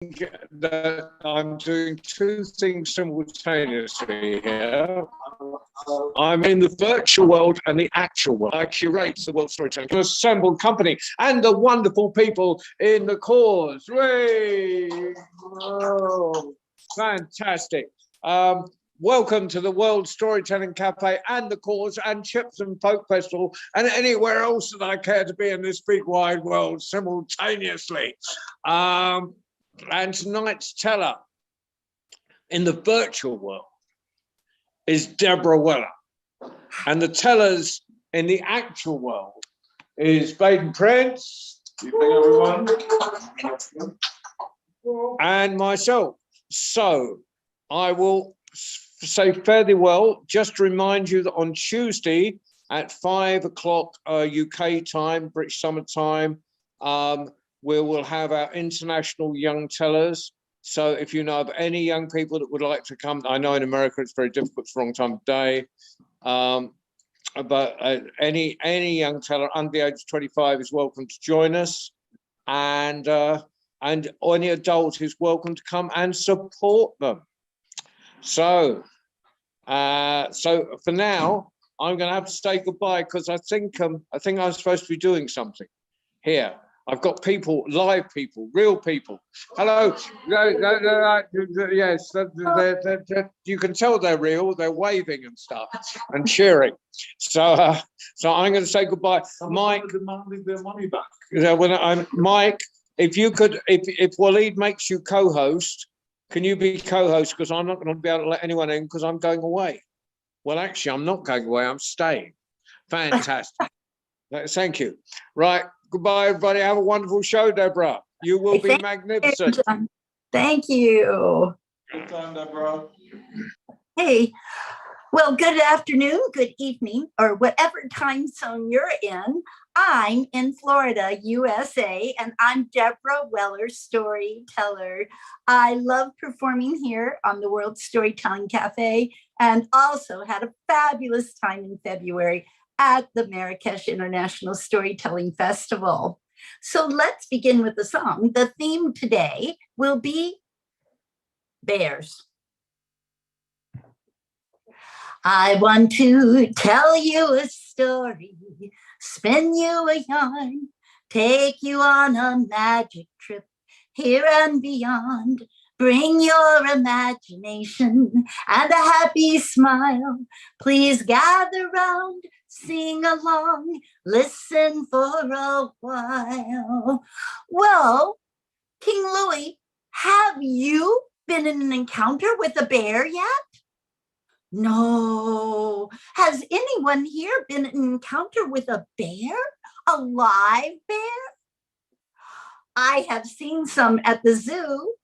that I'm doing two things simultaneously here. I'm in the virtual world and the actual world. I curate the World Storytelling Assembled Company and the wonderful people in the cause. Oh, fantastic. Welcome to the World Storytelling Cafe and the Cause and Chips and Folk Festival and anywhere else that I care to be in this big wide world simultaneously. And tonight's teller in the virtual world is Debra Weller. And the tellers in the actual world is Baden Prince. Good evening, everyone. And myself. So I will say fairly well, just to remind you that on Tuesday at 5 o'clock UK time, British Summer Time, we will have our international young tellers. So if you know of any young people that would like to come, I know in America it's very difficult, it's the wrong time of day, but any young teller under the age of 25 is welcome to join us, and any adult is welcome to come and support them. So for now, I'm going to have to say goodbye because I think I'm supposed to be doing something here. I've got people, live people, real people. Hello. Yes, you can tell they're real. They're waving and stuff and cheering. So I'm going to say goodbye. Mike, demanding their money back. Mike, if you could, if Waleed makes you co-host, can you be co-host? Because I'm not going to be able to let anyone in because I'm going away. Well, actually, I'm not going away. I'm staying. Fantastic. Thank you. Right. Goodbye, everybody. Have a wonderful show, Debra. You will be magnificent. Thank you. Good time, Debra. Hey. Well, good afternoon, good evening, or whatever time zone you're in. I'm in Florida, USA, and I'm Debra Weller, storyteller. I love performing here on the World Storytelling Cafe and also had a fabulous time in February at the Marrakesh International Storytelling Festival. So let's begin with the song. The theme today will be bears. I want to tell you a story, spin you a yarn, take you on a magic trip here and beyond. Bring your imagination and a happy smile. Please gather round, sing along, listen for a while. Well, King Louis, have you been in an encounter with a bear yet? No. Has anyone here been in an encounter with a bear? A live bear? I have seen some at the zoo.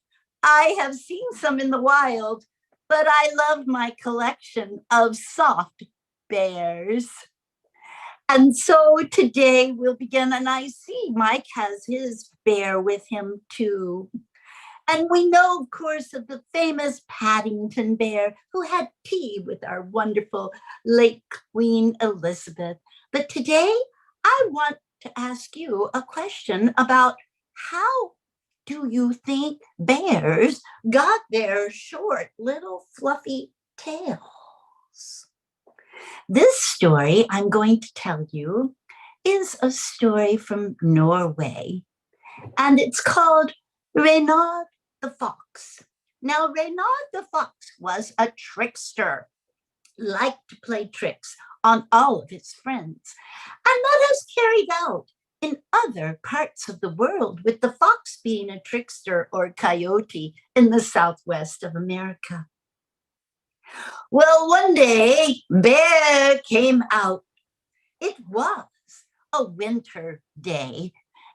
I have seen some in the wild, but I love my collection of soft bears. And so today we'll begin, and I see Mike has his bear with him too. And we know, of course, of the famous Paddington Bear who had tea with our wonderful late Queen Elizabeth. But today, I want to ask you a question about how do you think bears got their short, little, fluffy tails? This story I'm going to tell you is a story from Norway, and it's called Reynard the Fox. Now, Reynard the Fox was a trickster, liked to play tricks on all of his friends. And that is carried out in other parts of the world, with the fox being a trickster or coyote in the southwest of America. Well, one day, Bear came out. It was a winter day,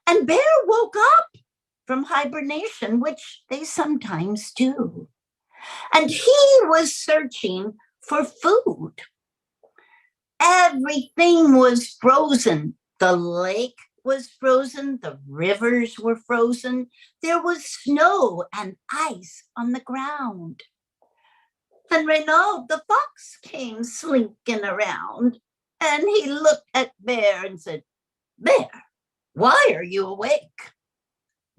and Bear woke up from hibernation, which they sometimes do. And he was searching for food. Everything was frozen. The lake was frozen. The rivers were frozen. There was snow and ice on the ground. And Reynard the fox came slinking around, and he looked at Bear and said, "Bear, why are you awake?"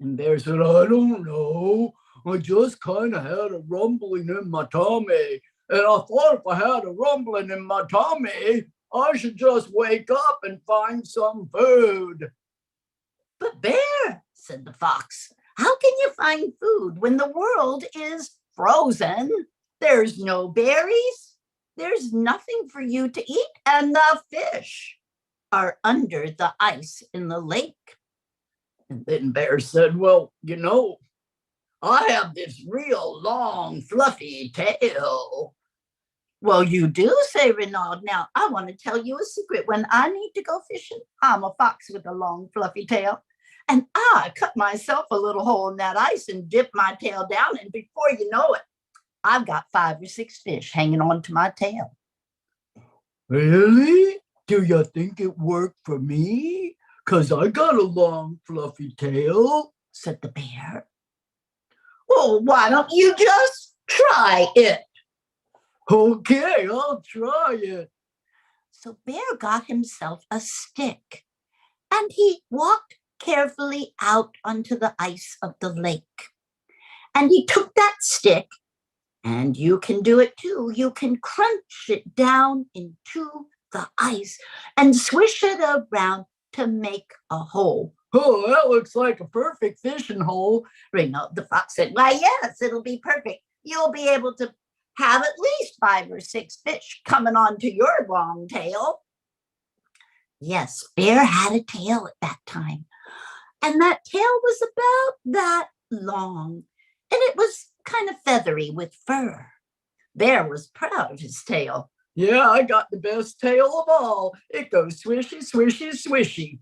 And Bear said, I don't know. I just kind of had a rumbling in my tummy. And I thought if I had a rumbling in my tummy, I should just wake up and find some food. But Bear, said the fox, how can you find food when the world is frozen? There's no berries. There's nothing for you to eat, and the fish are under the ice in the lake. And then Bear said, well, you know, I have this real long, fluffy tail. Well, you do, say Renaud. Now, I want to tell you a secret. When I need to go fishing, I'm a fox with a long, fluffy tail. And I cut myself a little hole in that ice and dip my tail down. And before you know it, I've got 5 or 6 fish hanging on to my tail. Really? Do you think it worked for me? 'Cause I got a long, fluffy tail, said the bear. Well, why don't you just try it? Okay, I'll try it. So Bear got himself a stick and he walked carefully out onto the ice of the lake. And he took that stick, and you can do it too. You can crunch it down into the ice and swish it around to make a hole. Oh, that looks like a perfect fishing hole. Renaud the fox said, why, yes, it'll be perfect. You'll be able to have at least 5 or 6 fish coming onto your long tail. Yes, Bear had a tail at that time. And that tail was about that long. And it was kind of feathery with fur. Bear was proud of his tail. Yeah, I got the best tail of all. It goes swishy, swishy, swishy.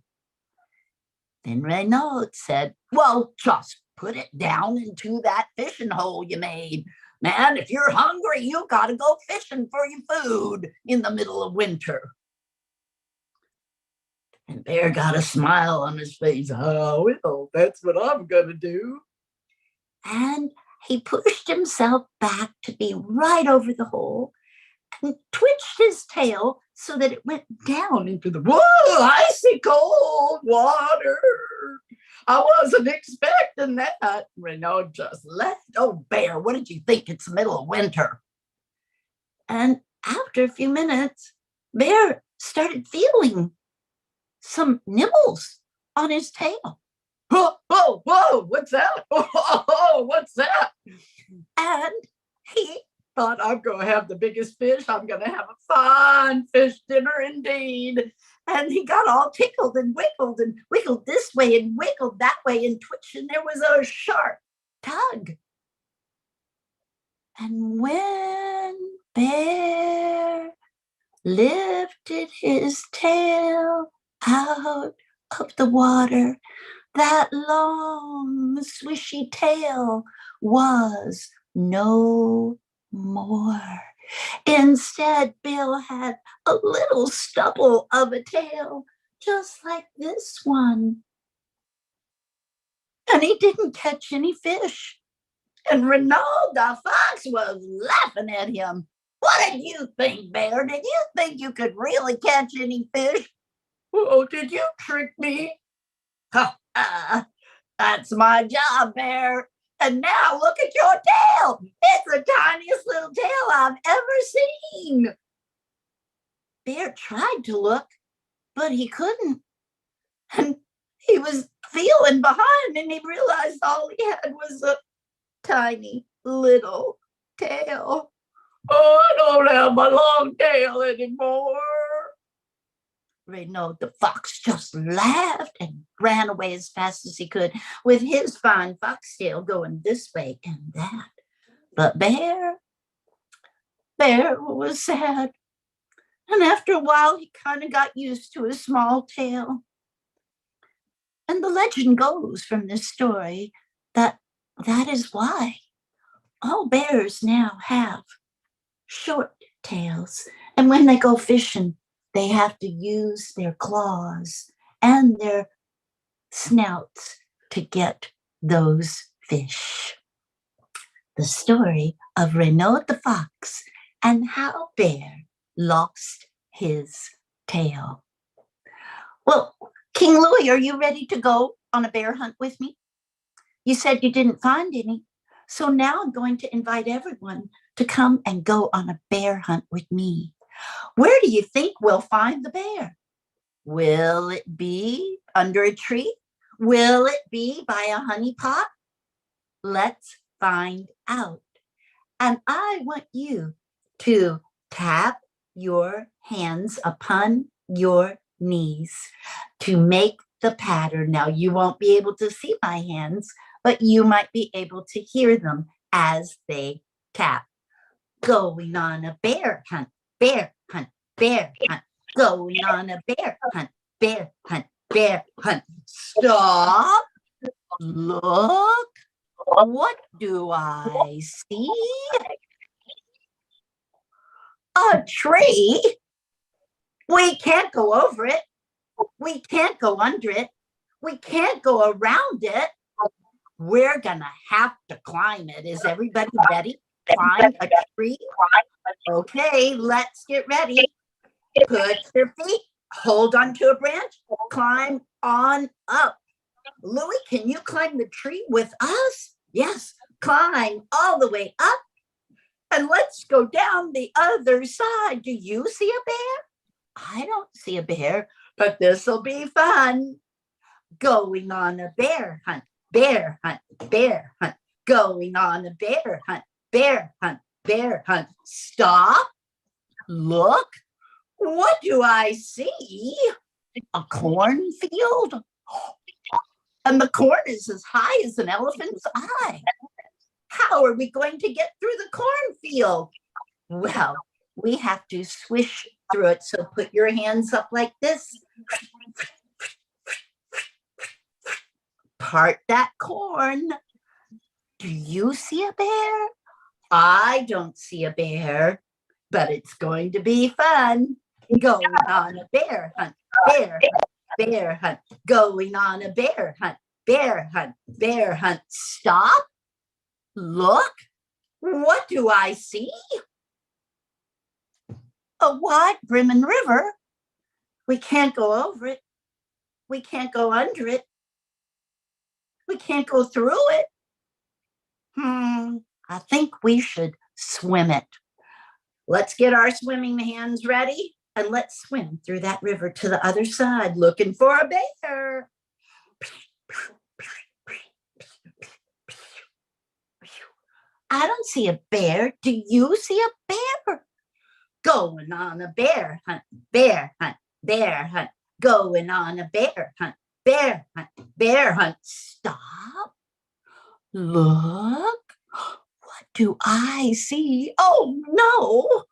Then Renaud said, well, just put it down into that fishing hole you made. Man, if you're hungry, you got to go fishing for your food in the middle of winter. And Bear got a smile on his face. Oh, well, that's what I'm going to do. And he pushed himself back to be right over the hole and twitched his tail so that it went down into the icy cold water. I wasn't expecting that. Renaud just laughed. Oh, Bear, what did you think? It's the middle of winter. And after a few minutes, Bear started feeling some nibbles on his tail. Whoa, whoa, whoa, what's that? Oh, what's that? And he thought, I'm going to have the biggest fish. I'm going to have a fine fish dinner indeed. And he got all tickled and wiggled this way and wiggled that way and twitched, and there was a sharp tug. And when Bear lifted his tail out of the water, that long, swishy tail was no more. Instead, Bill had a little stubble of a tail, just like this one. And he didn't catch any fish. And Renaud the fox was laughing at him. What did you think, Bear? Did you think you could really catch any fish? Oh, did you trick me? That's my job, Bear. And now look at your tail. It's the tiniest little tail I've ever seen. Bear tried to look, but he couldn't. And he was feeling behind, and he realized all he had was a tiny little tail. Oh, I don't have my long tail anymore. Renaud the fox just laughed and ran away as fast as he could with his fine foxtail going this way and that. But Bear was sad. And after a while, he kind of got used to his small tail. And the legend goes from this story that is why all bears now have short tails. And when they go fishing, they have to use their claws and their snouts to get those fish. The story of Renaud the fox and how Bear lost his tail. Well, King Louis, are you ready to go on a bear hunt with me? You said you didn't find any. So now I'm going to invite everyone to come and go on a bear hunt with me. Where do you think we'll find the bear? Will it be under a tree? Will it be by a honey pot? Let's find out. And I want you to tap your hands upon your knees to make the pattern. Now, you won't be able to see my hands, but you might be able to hear them as they tap. Going on a bear hunt, bear hunt, bear hunt. Going on a bear hunt, bear hunt, bear hunt. Stop. Look. What do I see? A tree. We can't go over it. We can't go under it. We can't go around it. We're gonna have to climb it. Is everybody ready? Climb a tree? Okay, let's get ready. Put your feet, hold onto a branch, climb on up. Louie, can you climb the tree with us? Yes, climb all the way up. And let's go down the other side. Do you see a bear? I don't see a bear, but this will be fun. Going on a bear hunt, bear hunt, bear hunt. Going on a bear hunt, bear hunt, bear hunt. Stop. Look. What do I see? A cornfield? And the corn is as high as an elephant's eye. How are we going to get through the cornfield? Well, we have to swish through it. So put your hands up like this. Part that corn. Do you see a bear? I don't see a bear, but it's going to be fun. Going on a bear hunt, bear hunt, bear hunt. Going on a bear hunt, bear hunt, bear hunt. Stop. Look. What do I see? A wide brimming river. We can't go over it. We can't go under it. We can't go through it. I think we should swim it. Let's get our swimming hands ready and let's swim through that river to the other side looking for a bear. I don't see a bear. Do you see a bear? Going on a bear hunt, bear hunt, bear hunt. Going on a bear hunt, bear hunt, bear hunt. Stop. Look. What do I see? Oh, no.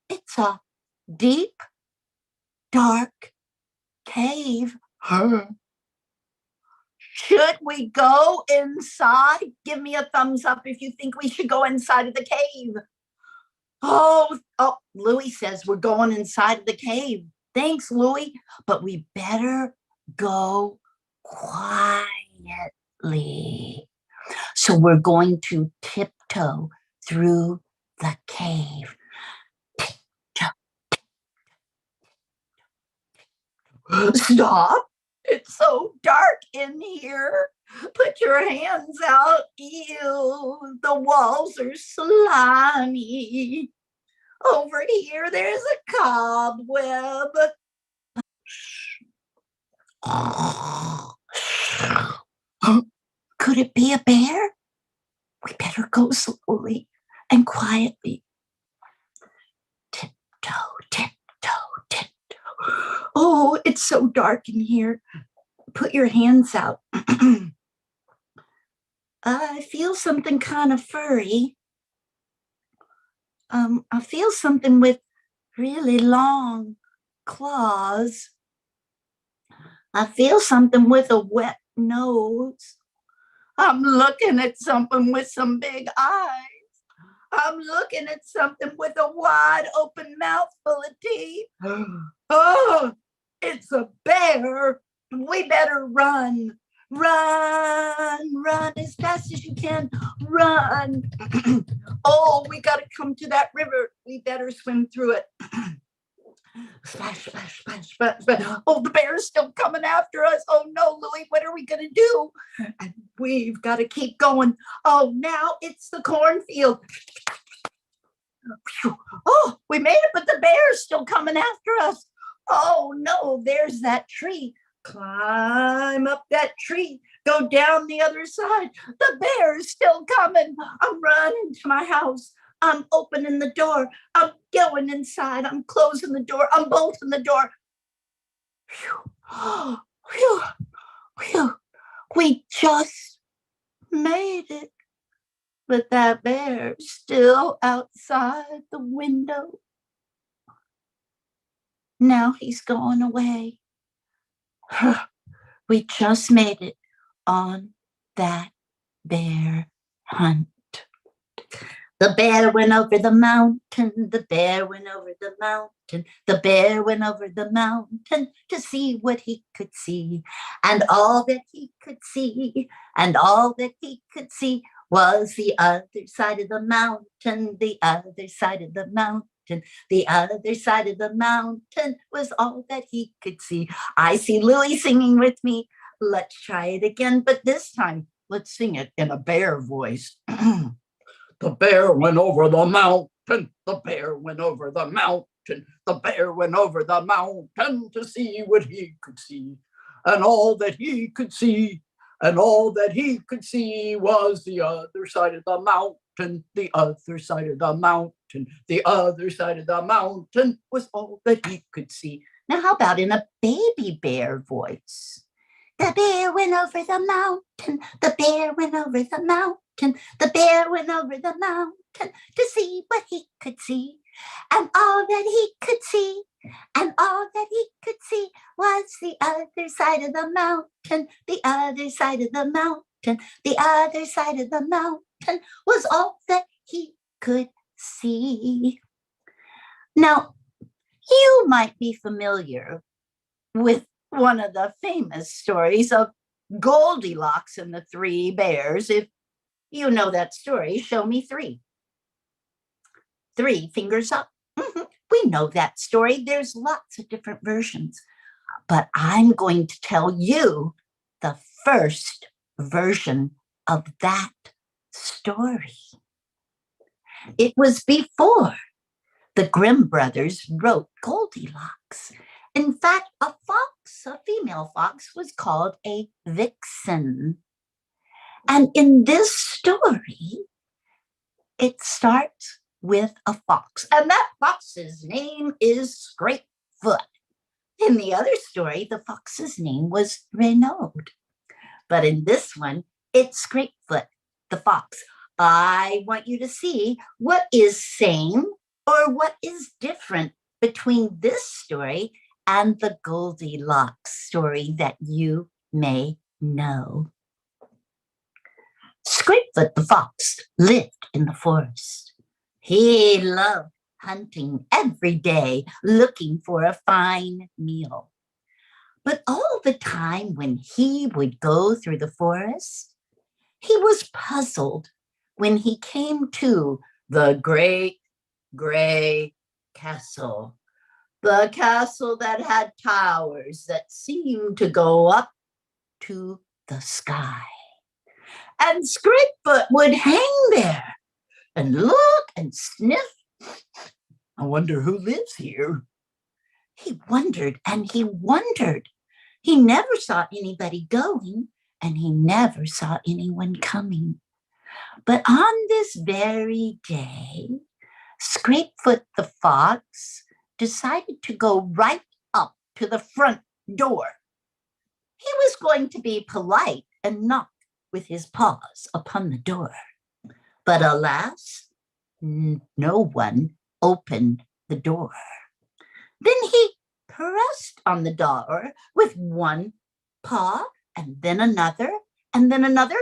It's a deep, dark cave. Should we go inside? Give me a thumbs up if you think we should go inside of the cave. Oh, Louie says we're going inside of the cave. Thanks, Louie. But we better go quietly. So we're going to tiptoe through the cave. Stop. It's so dark in here. Put your hands out. Ew, the walls are slimy. Over here, there's a cobweb. Could it be a bear? We better go slowly and quietly. Tiptoe, tiptoe, tiptoe. Oh, it's so dark in here. Put your hands out. I feel something kind of furry. I feel something with really long claws. I feel something with a wet nose. I'm looking at something with some big eyes. I'm looking at something with a wide open mouth full of teeth. Oh, it's a bear. We better run. Run, run as fast as you can. Run. Oh, we got to come to that river. We better swim through it. Splash, splash, splash, splash, splash. Oh, the bear's still coming after us. Oh no, Lily, what are we going to do? And we've got to keep going. Oh, now it's the cornfield. Oh, we made it, but the bear's still coming after us. Oh no, there's that tree. Climb up that tree, go down the other side. The bear's still coming. I'm running to my house. I'm opening the door. I'm going inside. I'm closing the door. I'm bolting the door. Phew. Phew. Phew. We just made it. But that bear's still outside the window. Now he's going away. We just made it on that bear hunt. The bear went over the mountain, the bear went over the mountain, the bear went over the mountain to see what he could see. And all that he could see, and all that he could see was the other side of the mountain, the other side of the mountain, the other side of the mountain was all that he could see. I see Lily singing with me. Let's try it again, but this time, let's sing it in a bear voice. The bear went over the mountain. The bear went over the mountain. The bear went over the mountain to see what he could see. And all that he could see, and all that he could see was the other side of the mountain, the other side of the mountain, the other side of the mountain was all that he could see. Now, how about in a baby bear voice? The bear went over the mountain. The bear went over the mountain. The bear went over the mountain to see what he could see. And all that he could see, and all that he could see was the other side of the mountain, the other side of the mountain, the other side of the mountain was all that he could see. Now, you might be familiar with one of the famous stories of Goldilocks and the Three Bears. If you know that story, show me three. Three fingers up. We know that story. There's lots of different versions, but I'm going to tell you the first version of that story. It was before the Grimm brothers wrote Goldilocks. In fact, a fox, a female fox, was called a vixen. And in this story, it starts with a fox. And that fox's name is Scrapefoot. In the other story, the fox's name was Renaud. But in this one, it's Scrapefoot, the fox. I want you to see what is same or what is different between this story and the Goldilocks story that you may know. Scrapefoot the fox lived in the forest. He loved hunting every day, looking for a fine meal. But all the time when he would go through the forest, he was puzzled when he came to the great gray castle. The castle that had towers that seemed to go up to the sky. And Scrapefoot would hang there and look and sniff. I wonder who lives here. He wondered and he wondered. He never saw anybody going and he never saw anyone coming. But on this very day, Scrapefoot the fox decided to go right up to the front door. He was going to be polite and knock with his paws upon the door. But alas, no one opened the door. Then he pressed on the door with one paw and then another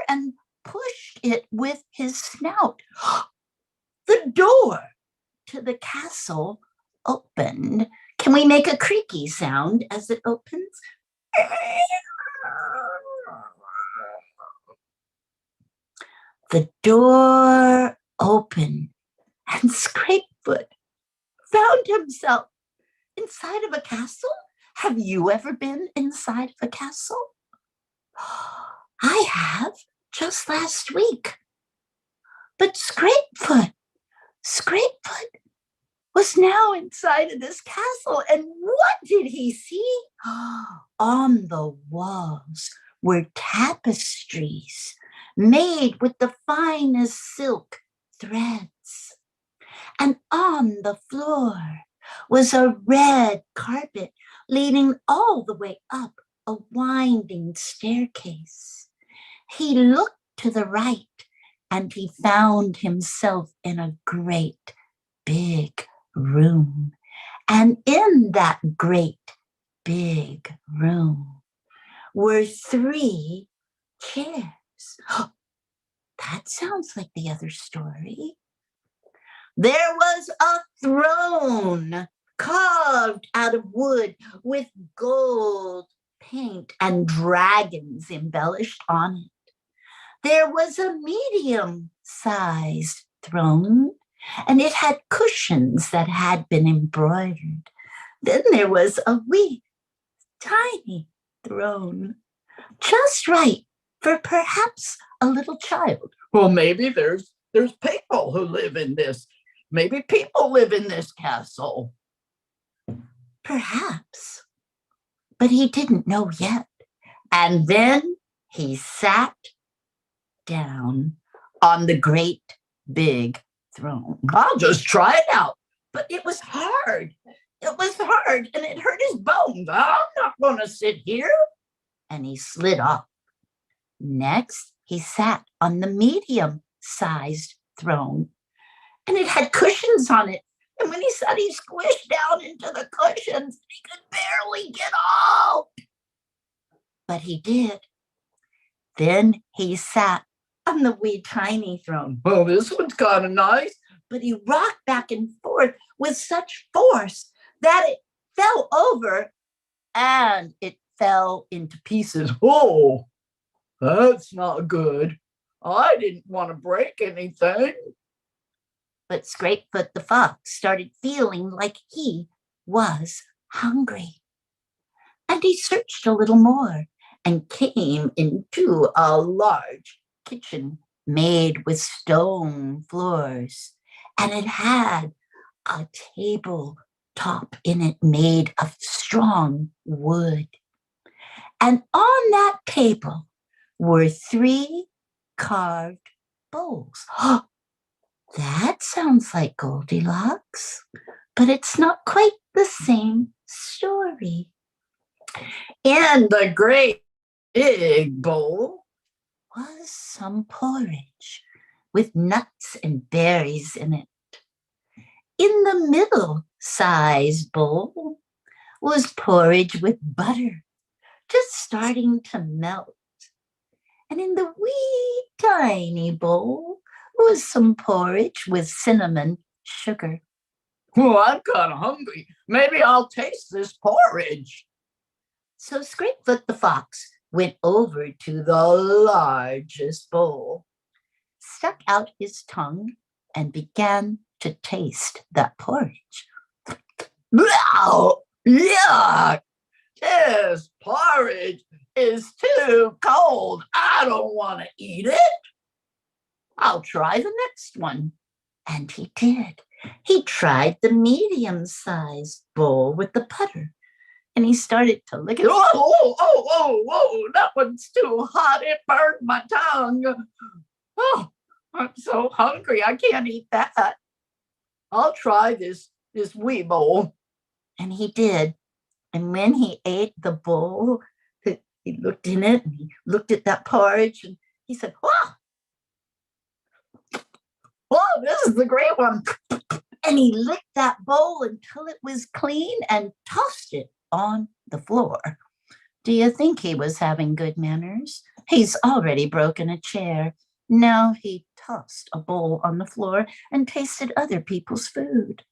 and pushed it with his snout. The door to the castle opened. Can we make a creaky sound as it opens? The door opened and Scrapefoot found himself inside of a castle? Have you ever been inside of a castle? I have, just last week. But Scrapefoot was now inside of this castle. And what did he see? On the walls were tapestries made with the finest silk threads. And on the floor was a red carpet leading all the way up a winding staircase. He looked to the right and he found himself in a great big room. And in that great big room were 3 chairs. That sounds like the other story. There was a throne carved out of wood with gold paint and dragons embellished on it. There was a medium-sized throne, and it had cushions that had been embroidered. Then there was a wee, tiny throne, just right for perhaps a little child. Well, maybe there's people who live in this. Maybe people live in this castle. Perhaps, but he didn't know yet. And then he sat down on the great big throne. I'll just try it out. But it was hard. It was hard, and it hurt his bones. I'm not going to sit here. And he slid off. Next, he sat on the medium-sized throne, and it had cushions on it. And when he sat, he squished down into the cushions, and he could barely get out. But he did. Then he sat on the wee tiny throne. Well, this one's kind of nice. But he rocked back and forth with such force that it fell over and it fell into pieces. Oh, that's not good. I didn't want to break anything. But Scrapefoot the fox started feeling like he was hungry. And he searched a little more and came into a large kitchen made with stone floors. And it had a table top in it made of strong wood. And on that table were 3 carved bowls. That sounds like Goldilocks, but it's not quite the same story. In the great big bowl Was some porridge with nuts and berries in it. In the middle-sized bowl was porridge with butter, just starting to melt. And in the wee tiny bowl was some porridge with cinnamon sugar. Oh, I'm kind of hungry. Maybe I'll taste this porridge. So Scrapefoot the fox went over to the largest bowl, stuck out his tongue, and began to taste that porridge. Wow, yuck! This porridge is too cold. I don't want to eat it. I'll try the next one. And he did. He tried the medium-sized bowl with the butter, and he started to lick it. Oh, that one's too hot. It burned my tongue. Oh, I'm so hungry. I can't eat that. I'll try this wee bowl. And he did. And when he ate the bowl, he looked in it and he looked at that porridge and he said, Oh, this is the great one. and he licked that bowl until it was clean and tossed it on the floor. Do you think he was having good manners? He's already broken a chair. Now he tossed a bowl on the floor and tasted other people's food.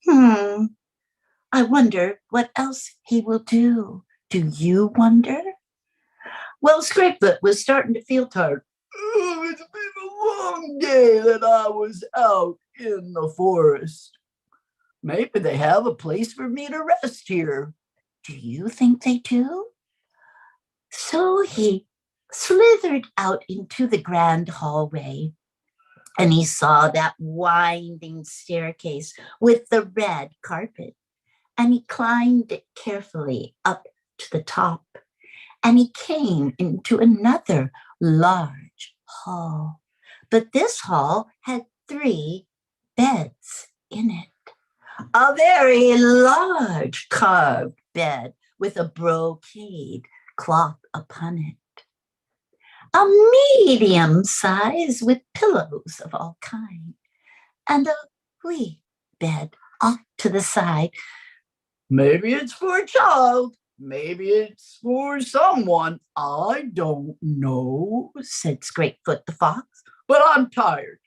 I wonder what else he will do. Do you wonder? Well, Scrapefoot was starting to feel tired. Oh, it's been a long day that I was out in the forest. Maybe they have a place for me to rest here. Do you think they do? So he slithered out into the grand hallway, and he saw that winding staircase with the red carpet, and he climbed it carefully up to the top, and he came into another large hall. But this hall had 3 beds in it. A very large carved bed with a brocade cloth upon it. A medium size with pillows of all kinds, and a wee bed off to the side. Maybe it's for a child. Maybe it's for someone. I don't know, Said Scrapefoot the fox. but I'm tired.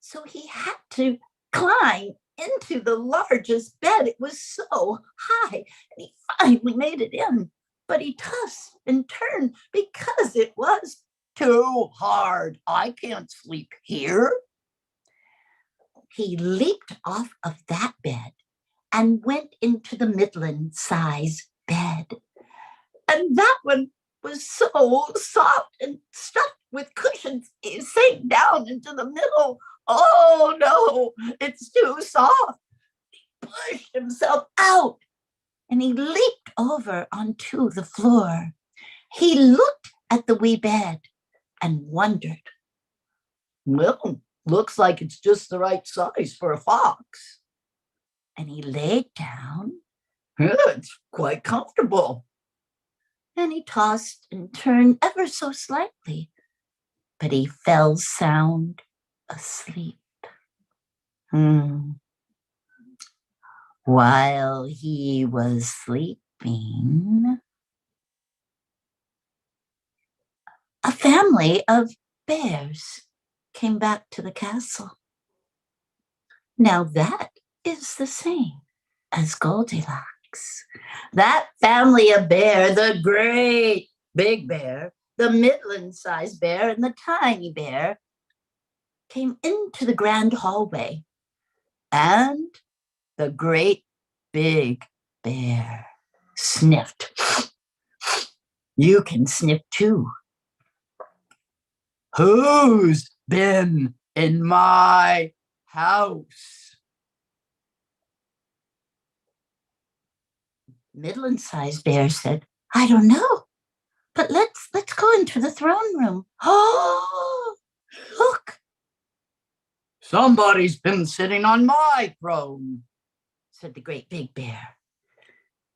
So he had to climb into the largest bed. It was so high, and he finally made it in. But he tossed and turned because it was Too hard. I can't sleep here. He leaped off of that bed and went into the middling-sized bed. And that one was so soft and stuffed with cushions, he sank down into the middle. Oh no, it's too soft. He pushed himself out and he leaped over onto the floor. He looked at the wee bed and wondered. Well, looks like it's just the right size for a fox. And he laid down Yeah, it's quite comfortable. and he tossed and turned ever so slightly, but he fell sound asleep. While he was sleeping, a family of bears came back to the castle. Now that is the same as Goldilocks. That family of bear, the great big bear, the middling-sized bear, and the tiny bear, came into the grand hallway, and the great big bear sniffed. You can sniff too. Who's been in my house? Middling-sized bear said, I don't know, but let's go into the throne room. Oh, look, Somebody's been sitting on my throne. said the great big bear.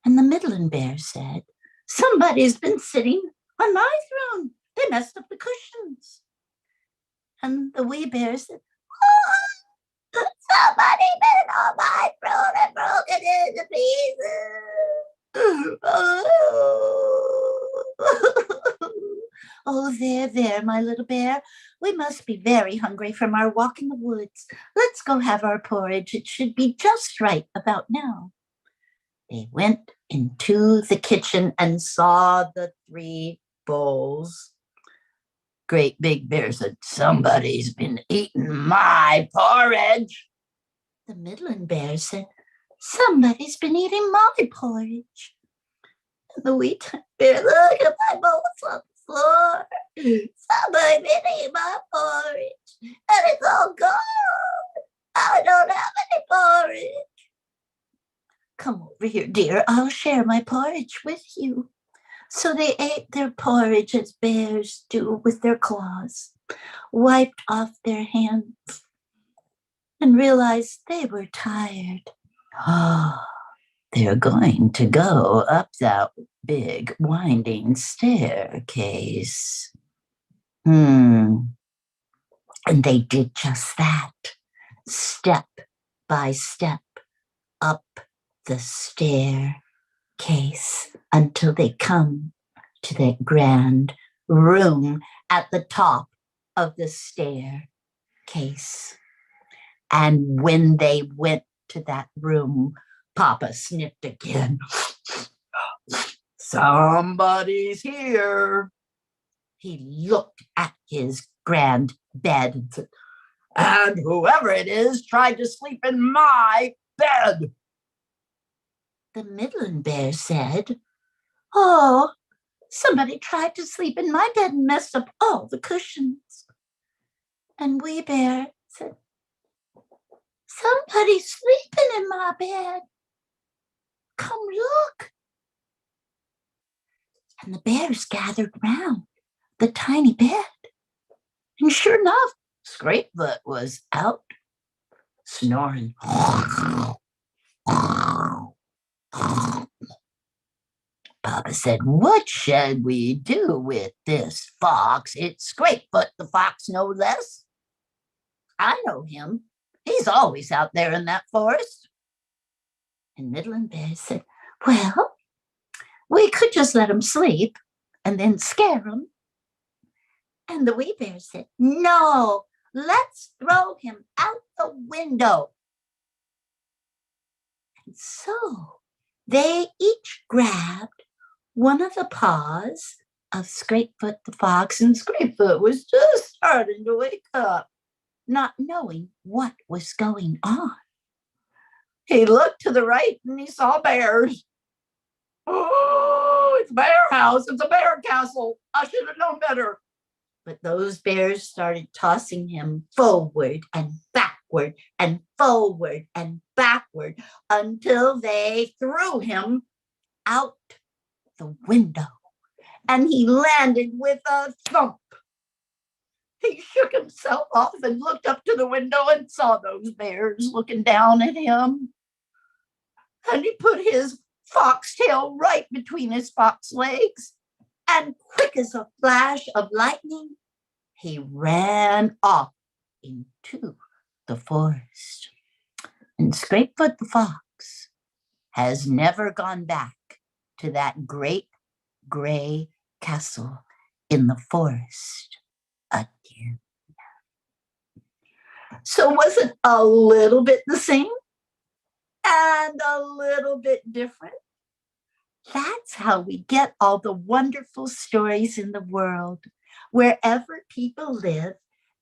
And the middling bear said, somebody's been sitting on my throne. They messed up the cushions. And the wee bear said, oh, somebody been on my throne and broken it into pieces. Oh, there, my little bear. We must be very hungry from our walk in the woods. Let's go have our porridge. It should be just right about now. They went into the kitchen and saw the 3 bowls. Great big bear said, somebody's been eating my porridge. The middling bear said, somebody's been eating my porridge. And the wee tiny bear, look at my bowls on the floor. Somebody's been eating my porridge, and it's all gone. I don't have any porridge. Come over here, dear. I'll share my porridge with you. So they ate their porridge as bears do with their claws, wiped off their hands, and realized they were tired. Oh, they're going to go up that big winding staircase. And they did just that, step by step, up the staircase until they come to that grand room at the top of the staircase. And when they went to that room, Papa sniffed again. Somebody's here. He looked at his grand bed and said, And whoever it is tried to sleep in my bed. The Midland Bear said, "Oh, somebody tried to sleep in my bed and messed up all the cushions." And Wee Bear said, "Somebody's sleeping in my bed. Come look." And the bears gathered round the tiny bed. And sure enough, Scrapefoot was out snoring. Papa said, "What should we do with this fox? It's Scrapefoot the fox, no less. I know him. He's always out there in that forest." And Midland Bear said, "Well, we could just let him sleep and then scare him." And the Wee Bear said, "No, let's throw him out the window." And so they each grabbed one of the paws of Scrapefoot the fox, and Scrapefoot was just starting to wake up, not knowing what was going on. He looked to the right and he saw bears. "Oh, it's a bear house. It's a bear castle. I should have known better." But those bears started tossing him forward and backward and forward and backward until they threw him out the window. And he landed with a thump. He shook himself off and looked up to the window and saw those bears looking down at him. And he put his foxtail right between his fox legs, and quick as a flash of lightning, he ran off into the forest. And Scrapefoot the fox has never gone back to that great gray castle in the forest again. So was it a little bit the same and a little bit different? That's how we get all the wonderful stories in the world. Wherever people live,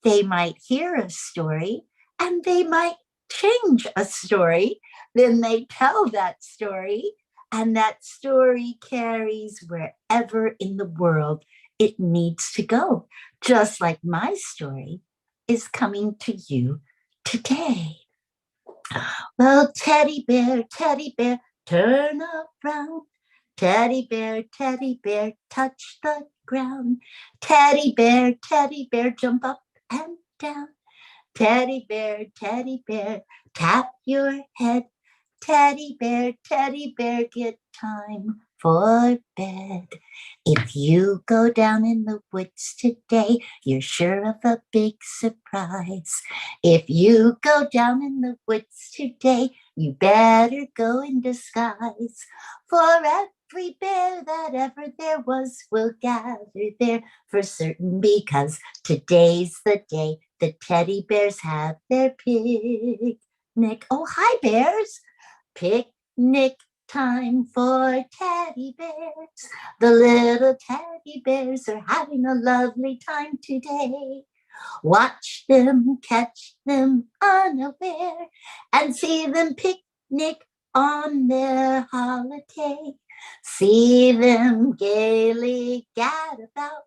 they might hear a story and they might change a story. Then they tell that story, and that story carries wherever in the world it needs to go. Just like my story is coming to you today. Well, teddy bear, turn around. Teddy bear, touch the ground. Teddy bear, jump up and down. Teddy bear, tap your head. Teddy bear, get time for bed. If you go down in the woods today, you're sure of a big surprise. If you go down in the woods today, you better go in disguise. For every bear that ever there was will gather there for certain, because today's the day the teddy bears have their picnic. Oh, hi, bears. Picnic time for teddy bears. The little teddy bears are having a lovely time today. Watch them, catch them unaware, and see them picnic on their holiday. See them gaily gad about.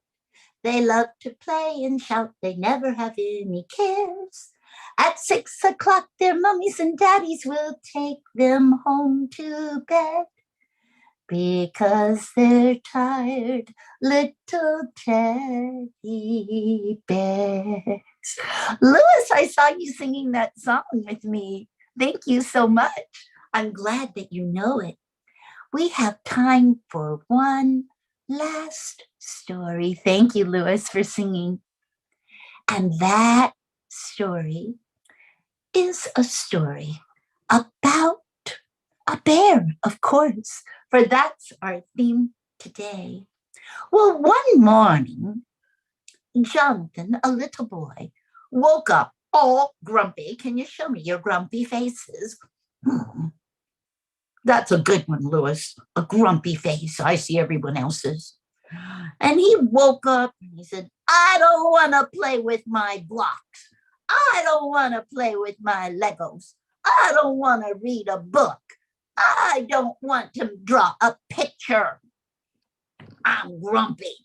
They love to play and shout. They never have any cares. At 6 o'clock, their mummies and daddies will take them home to bed, because they're tired little teddy bears. Louis, I saw you singing that song with me. Thank you so much. I'm glad that you know it. We have time for one last story. Thank you, Louis, for singing. And that story is a story about a bear, of course, for that's our theme today. Well, one morning, Jonathan, a little boy, woke up all grumpy. Can you show me your grumpy faces? That's a good one, Louis. A grumpy face. I see everyone else's. And he woke up and he said, "I don't want to play with my blocks. I don't want to play with my Legos. I don't want to read a book. I don't want to draw a picture. I'm grumpy.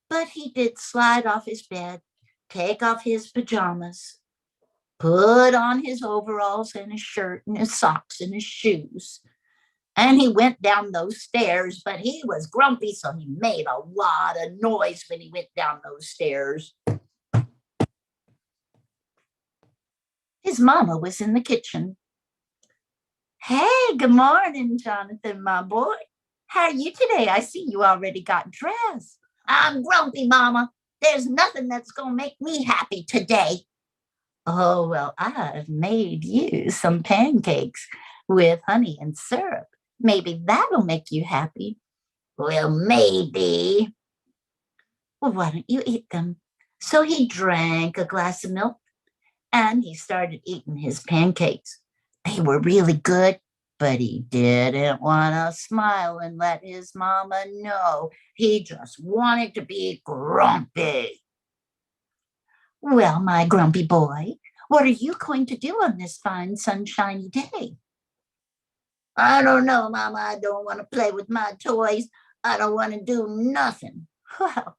But he did slide off his bed, take off his pajamas, put on his overalls and his shirt and his socks and his shoes. And he went down those stairs, but he was grumpy, so he made a lot of noise when he went down those stairs. His mama was in the kitchen. Hey, good morning, Jonathan, my boy. How are you today? I see you already got dressed. I'm grumpy, Mama. There's nothing that's going to make me happy today. Oh, well, I've made you some pancakes with honey and syrup. Maybe that'll make you happy. Well, maybe. Well, why don't you eat them? So he drank a glass of milk and he started eating his pancakes. They were really good, but he didn't want to smile and let his mama know. He just wanted to be grumpy. Well, my grumpy boy, what are you going to do on this fine sunshiny day? I don't know, Mama. I don't want to play with my toys. I don't want to do nothing. Well,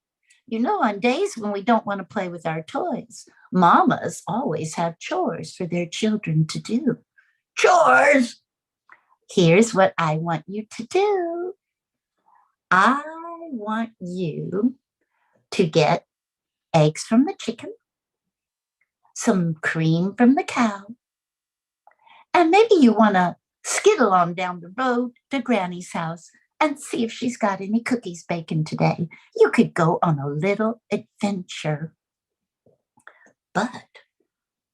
on days when we don't want to play with our toys, mamas always have chores for their children to do. Chores? Here's what I want you to do. I want you to get eggs from the chicken, some cream from the cow, and maybe you want to skittle on down the road to Granny's house and see if she's got any cookies baking today. You could go on a little adventure. But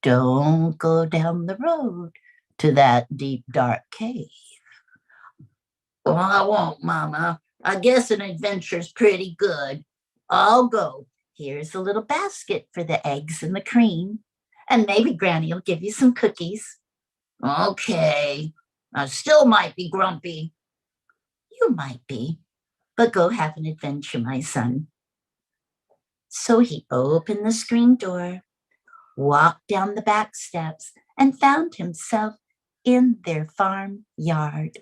don't go down the road to that deep, dark cave. Well, I won't, Mama. I guess an adventure's pretty good. I'll go. Here's a little basket for the eggs and the cream. And maybe Granny will give you some cookies. Okay. I still might be grumpy. You might be, but go have an adventure, my son. So he opened the screen door, walked down the back steps, and found himself in their farm yard.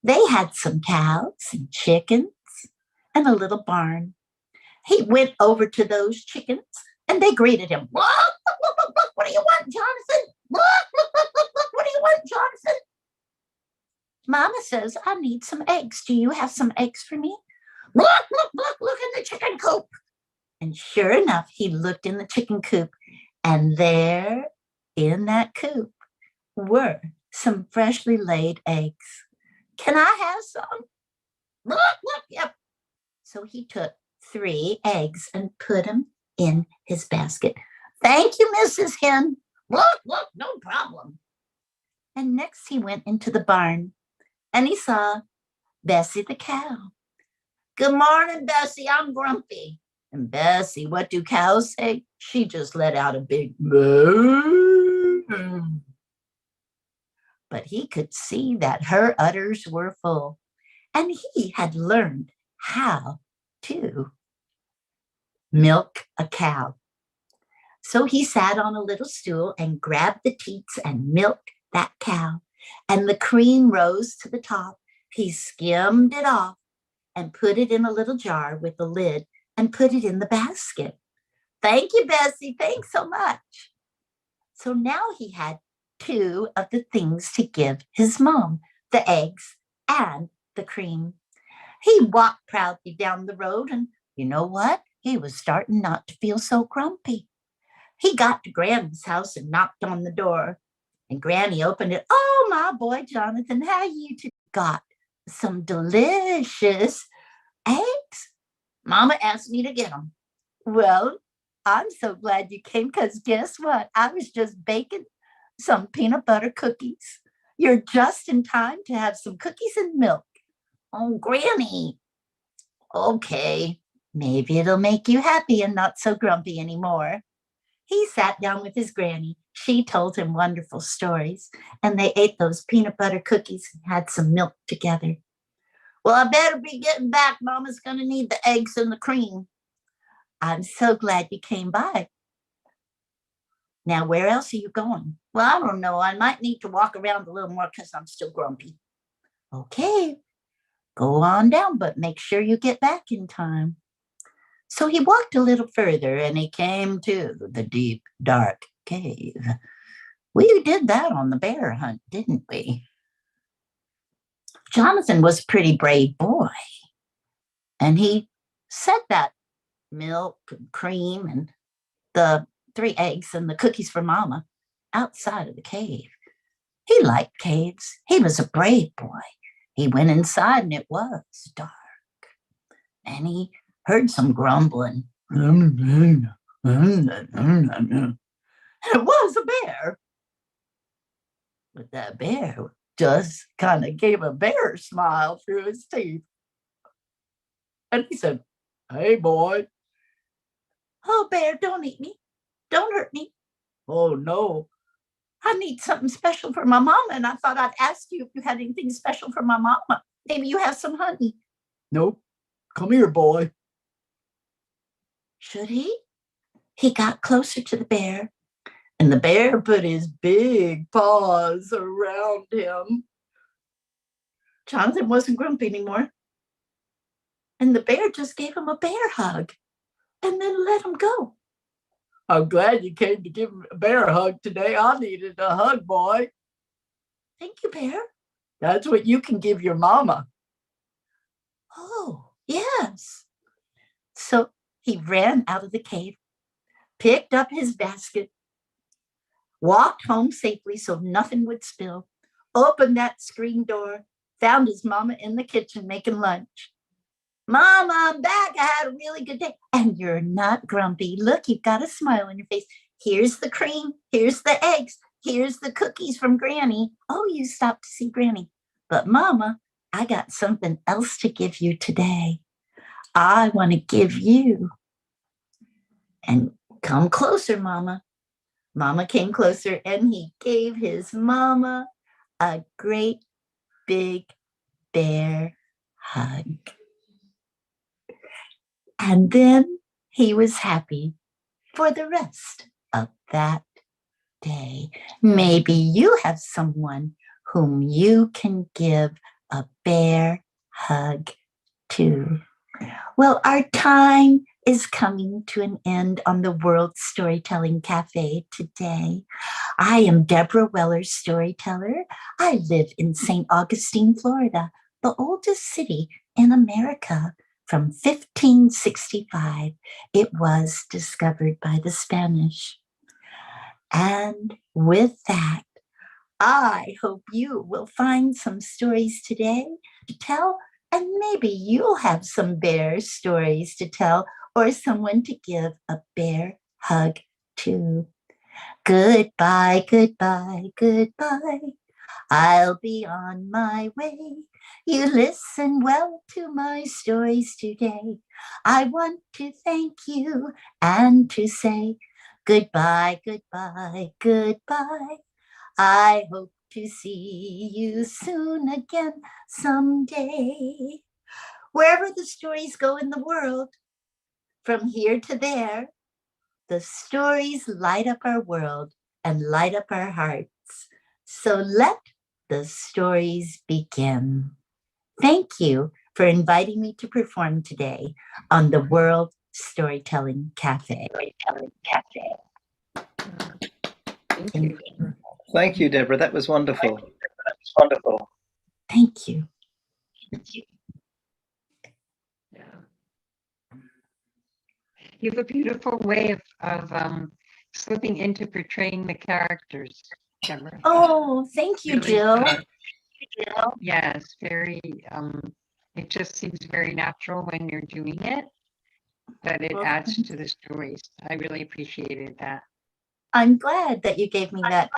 They had some cows and chickens and a little barn. He went over to those chickens and they greeted him. Look, what do you want, Jonathan? Look, what do you want, Jonathan? Mama says, I need some eggs. Do you have some eggs for me? Look in the chicken coop. And sure enough, he looked in the chicken coop, and there in that coop were some freshly laid eggs. Can I have some? Look, yep. So he took 3 eggs and put them in his basket. Thank you, Mrs. Hen. Look, no problem. And next he went into the barn and he saw Bessie the cow. Good morning, Bessie. I'm grumpy. And Bessie, what do cows say? She just let out a big moo. But he could see that her udders were full, and he had learned how to milk a cow. So he sat on a little stool and grabbed the teats and milked that cow, and the cream rose to the top. He skimmed it off and put it in a little jar with a lid and put it in the basket. Thank you, Bessie. Thanks so much. So now he had 2 of the things to give his mom, the eggs and the cream. He walked proudly down the road, and you know what? He was starting not to feel so grumpy. He got to Granny's house and knocked on the door, and Granny opened it. Oh, my boy, Jonathan, how you two got some delicious eggs? Mama asked me to get them. Well, I'm so glad you came, because guess what? I was just baking some peanut butter cookies. You're just in time to have some cookies and milk. Oh, Granny. Okay, maybe it'll make you happy and not so grumpy anymore. He sat down with his Granny. She told him wonderful stories, and they ate those peanut butter cookies and had some milk together. Well, I better be getting back. Mama's going to need the eggs and the cream. I'm so glad you came by. Now, where else are you going? Well, I don't know. I might need to walk around a little more because I'm still grumpy. Okay, go on down, but make sure you get back in time. So he walked a little further and he came to the deep, dark cave. We did that on the bear hunt, didn't we? Jonathan was a pretty brave boy. And he set that milk and cream and the 3 eggs and the cookies for Mama outside of the cave. He liked caves. He was a brave boy. He went inside and it was dark. And he heard some grumbling. It was a bear. But that bear just kind of gave a bear smile through his teeth. And he said, "Hey, boy." "Oh, bear, don't eat me. Don't hurt me." "Oh, no. I need something special for my mama. And I thought I'd ask you if you had anything special for my mama. Maybe you have some honey." "Nope. Come here, boy." Should he? He got closer to the bear, and the bear put his big paws around him. Jonathan wasn't grumpy anymore. And the bear just gave him a bear hug and then let him go. "I'm glad you came to give a bear a hug today. I needed a hug, boy." "Thank you, bear." "That's what you can give your mama." "Oh, yes." So he ran out of the cave, picked up his basket, walked home safely so nothing would spill, opened that screen door, found his mama in the kitchen making lunch. "Mama, I'm back. I had a really good day." "And you're not grumpy. Look, you've got a smile on your face. Here's the cream. Here's the eggs. Here's the cookies from Granny." "Oh, you stopped to see Granny. But Mama, I got something else to give you today. I want to give you." "And come closer, Mama." Mama came closer and he gave his mama a great big bear hug. And then he was happy for the rest of that day. Maybe you have someone whom you can give a bear hug to. Well, our time is coming to an end on the World Storytelling Cafe today. I am Debra Weller, storyteller. I live in St. Augustine, Florida, the oldest city in America. From 1565, it was discovered by the Spanish. And with that, I hope you will find some stories today to tell, and maybe you'll have some bear stories to tell or someone to give a bear hug to. Goodbye, goodbye, goodbye. I'll be on my way. You listen well to my stories today. I want to thank you and to say goodbye, goodbye, goodbye. I hope to see you soon again someday. Wherever the stories go in the world, from here to there, the stories light up our world and light up our hearts. So let the stories begin. Thank you for inviting me to perform today on the World Storytelling Cafe. Thank you. Thank you, Debra. That was wonderful. Thank you. Yeah. You have a beautiful way of slipping into portraying the characters, Debra. Oh, thank you, Really, Jill. Yes, very, it just seems very natural when you're doing it, but it adds to the stories. I really appreciated that. I'm glad that you gave me that.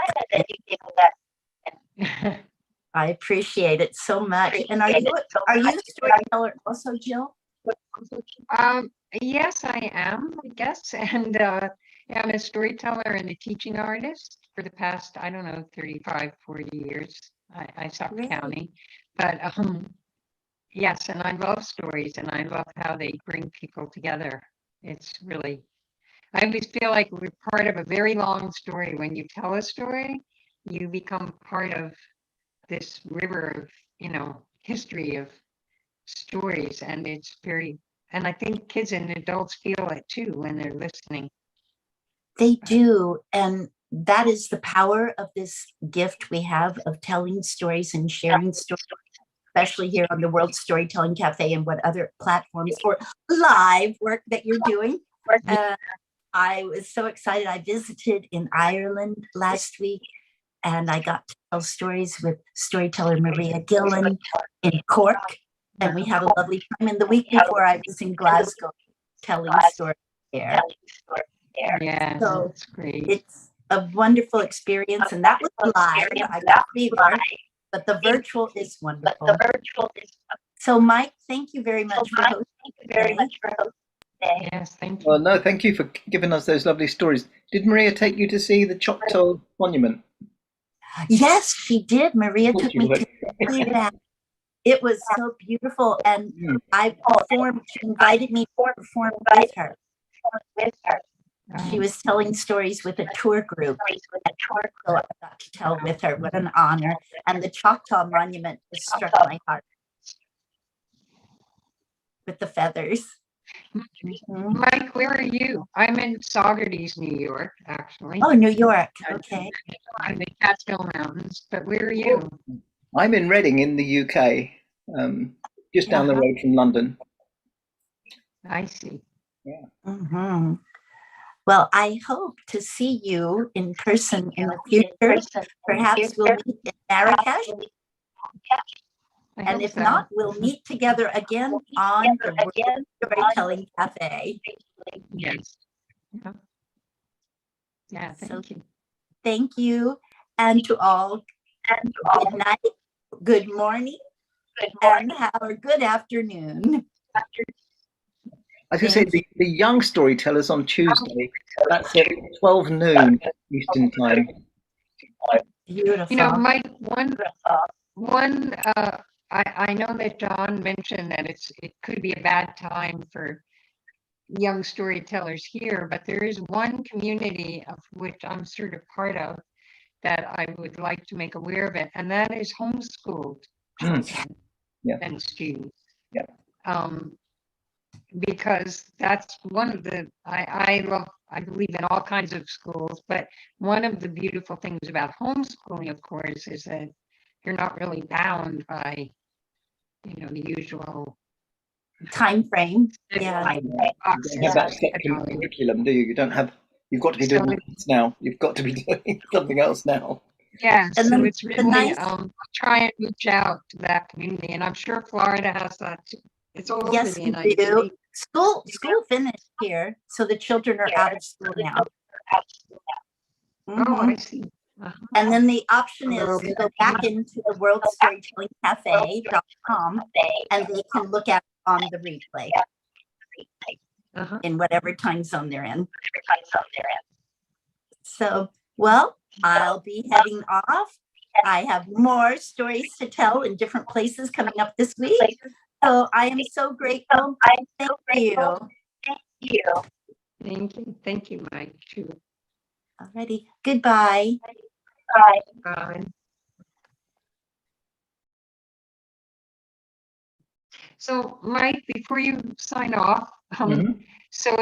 I appreciate it so much. And are you a storyteller also, Jill? Yes, I am, I guess. And yeah, I'm a storyteller and a teaching artist for the past, I don't know, 35, 40 years. I stopped Great. counting. But yes, and I love stories and I love how they bring people together. It's really, I always feel like we're part of a very long story. When you tell a story, you become part of this river of, history of stories. And it's and I think kids and adults feel it too when they're listening. They do. And that is the power of this gift we have of telling stories and sharing stories, especially here on the World Storytelling Cafe and what other platforms or live work that you're doing. I was so excited. I visited in Ireland last week and I got to tell stories with storyteller Maria Gillen in Cork. And we had a lovely time. And the week before I was in Glasgow telling stories there. Yeah, So that's great. it's a wonderful experience. And that was live. I got to be there, but the virtual is wonderful. So Mike, thank you very much for hosting today. Yes, thank you. Well, no, thank you for giving us those lovely stories. Did Maria take you to see the Choctaw Monument? Yes, she did. Maria took me to see that. It was so beautiful. And I performed, she invited me to perform with her. She was telling stories with a tour group. So I got to tell with her. What an honor. And the Choctaw Monument just struck my heart with the feathers. Mike, where are you? I'm in Saugerties, New York, actually. Oh, New York. Okay. I'm in the Catskill Mountains, but where are you? I'm in Reading in the UK, just down the road from London. I see. Yeah. Well, I hope to see you in person in the future. Perhaps we'll meet in Marrakesh. And if not, we'll meet together again on the World Storytelling Cafe. Yes. Yeah, thank you. Thank you. And to all, good night, good morning, and have a good afternoon. I was going to say, the young storytellers on Tuesday, that's at 12 noon Eastern time. Beautiful. Mike, I know that John mentioned that it could be a bad time for young storytellers here, but there is one community of which I'm sort of part of that I would like to make aware of it, and that is homeschooled children and students. Because that's one of the, I believe in all kinds of schools, but one of the beautiful things about homeschooling, of course, is that you're not really bound by, the usual time frame. Yeah. You don't have that set curriculum, do you? You've got to be doing this now. You've got to be doing something else now. Yeah, and so it's really try and reach out to that community, and I'm sure Florida has that too. It's all over the United States. School finished here, so the children are out of school now. Oh, I see. And then the option is to go back into the worldstorytellingcafe.com and they can look at it on the replay in whatever time zone they're in. So, well, I'll be heading off. I have more stories to tell in different places coming up this week. So I am so grateful. Thank you. Thank you, Mike, too. Alrighty. Goodbye. Bye. So, Mike, before you sign off, so